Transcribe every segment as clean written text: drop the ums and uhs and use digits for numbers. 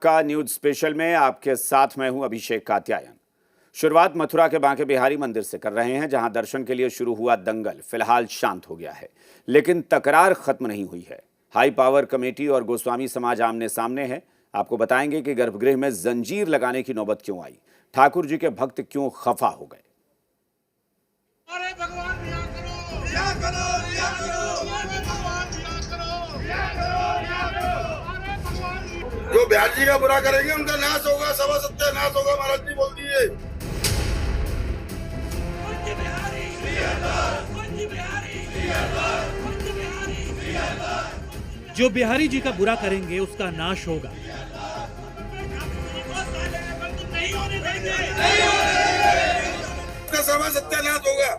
का news special में आपके साथ मैं हूं अभिषेक कात्यायन। शुरुआत मथुरा के बांके बिहारी मंदिर से कर रहे हैं, जहां दर्शन के लिए शुरू हुआ दंगल फिलहाल शांत हो गया है, लेकिन तकरार खत्म नहीं हुई है। हाई पावर कमेटी और गोस्वामी समाज आमने सामने है। आपको बताएंगे कि गर्भगृह में जंजीर लगाने की नौबत क्यों आई, ठाकुर जी के भक्त क्यों खफा हो गए। अरे भगवान रिया करो, रिया करो, रिया करो, अरे भगवान रिया करो, रिया करो, रिया करो, अरे भगवान। जो बिहार जी का बुरा करेंगे उनका नाश होगा, सवा सत्य नाश होगा, महाराज जी बोल दिए। कुंज बिहारी जिंदाबाद, कुंज बिहारी जिंदाबाद, कुंज बिहारी जिंदाबाद। जो बिहारी जी का बुरा करेंगे उसका नाश होगा। नहीं होने देंगे, उसका सवा सत्यानाश होगा।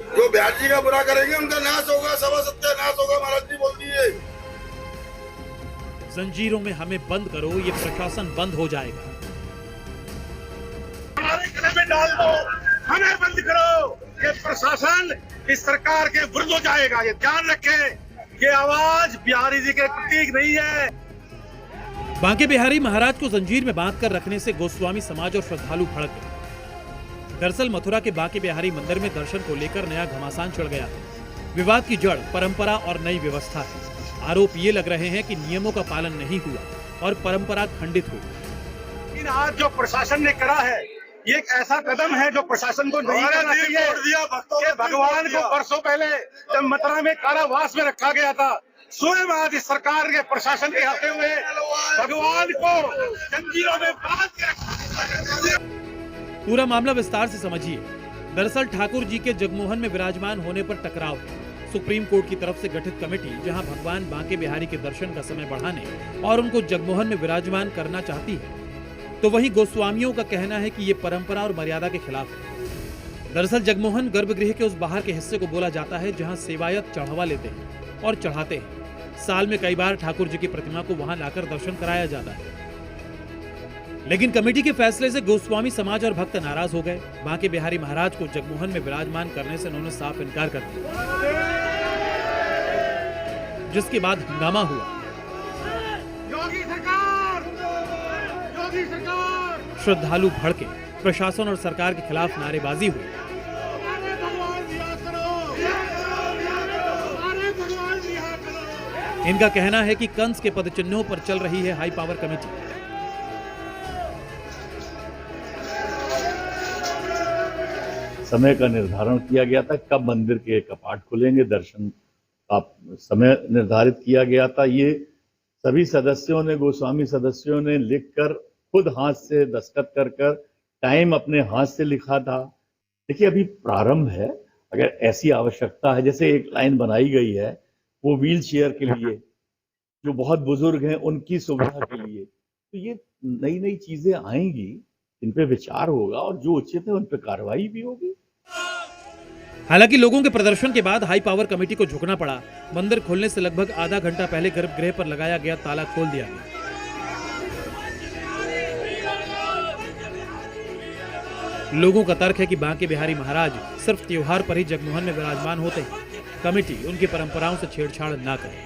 जो बिहार जी का बुरा करेंगे उनका नाश होगा, सवा सत्यानाश होगा, महाराज जी बोल दिए। जंजीरों में हमें बंद करो, ये प्रशासन बंद हो जाएगा। हमारे गले में डाल दो, हमें बंद करो। ये प्रशासन इस सरकार के विरुद्ध हो जाएगा। ये ध्यान रखें, ये आवाज बिहारी जी के प्रतीक नहीं है। बांके बिहारी महाराज को जंजीर में बांधकर रखने से गोस्वामी समाज और श्रद्धालु भड़क गए। दरअसल मथुरा के बांके बिहारी मंदिर में दर्शन को लेकर नया घमासान छिड़ गया था। विवाद की जड़ परंपरा और नई व्यवस्था है। आरोप ये लग रहे हैं कि नियमों का पालन नहीं हुआ और परंपरा खंडित हो गई। इन आज जो प्रशासन ने करा है, ये एक ऐसा कदम है जो प्रशासन को नहीं करना चाहिए। भगवान को बरसों पहले जब मथुरा में कारावास में रखा गया था, स्वयं आज इस सरकार के प्रशासन के आते हुए भगवान को जंजीरों में बांध के रखा। पूरा मामला विस्तार से समझिए। दरअसल ठाकुर जी के जगमोहन में विराजमान होने पर टकराव है। सुप्रीम कोर्ट की तरफ से गठित कमेटी जहां भगवान बांके बिहारी के दर्शन का समय बढ़ाने और उनको जगमोहन में विराजमान करना चाहती है, तो वहीं गोस्वामियों का कहना है कि ये परंपरा और मर्यादा के खिलाफ है। दरअसल जगमोहन गर्भगृह के उस बाहर के हिस्से को बोला जाता है जहां सेवायत चढ़ावा लेते हैं और चढ़ाते हैं। साल में कई बार ठाकुर जी की प्रतिमा को वहां लाकर दर्शन कराया जाता है, लेकिन कमेटी के फैसले से गोस्वामी समाज और भक्त नाराज हो गए। बांके बिहारी महाराज को जगमोहन में विराजमान करने से उन्होंने साफ इनकार कर दिया, जिसके बाद हंगामा हुआ। योगी सरकार, योगी सरकार, श्रद्धालु भड़के, प्रशासन और सरकार के खिलाफ नारेबाजी हुई। अरे भगवान रिया करो, अरे भगवान रिया करो। इनका कहना है कि कंस के पदचिन्हों पर चल रही है हाई पावर कमेटी। समय का निर्धारण किया गया था, कब मंदिर के कपाट खुलेंगे, दर्शन का समय निर्धारित किया गया था। ये सभी सदस्यों ने, गोस्वामी सदस्यों ने लिखकर खुद हाथ से दस्तखत कर टाइम अपने हाथ से लिखा था। देखिए अभी प्रारंभ है, अगर ऐसी आवश्यकता है, जैसे एक लाइन बनाई गई है वो व्हील चेयर के लिए, जो बहुत बुजुर्ग हैं उनकी सुविधा के लिए, तो ये नई नई चीजें आएंगी, इन पे विचार होगा और जो उचित है उन पे कार्रवाई भी होगी। हालांकि लोगों के प्रदर्शन के बाद हाई पावर कमेटी को झुकना पड़ा। मंदिर खोलने से लगभग आधा घंटा पहले गर्भगृह पर लगाया गया ताला खोल दिया गया। लोगों का तर्क है कि बांके बिहारी महाराज सिर्फ त्योहार पर ही जगमोहन में विराजमान होते हैं। कमेटी उनकी परंपराओं से छेड़छाड़ ना करे।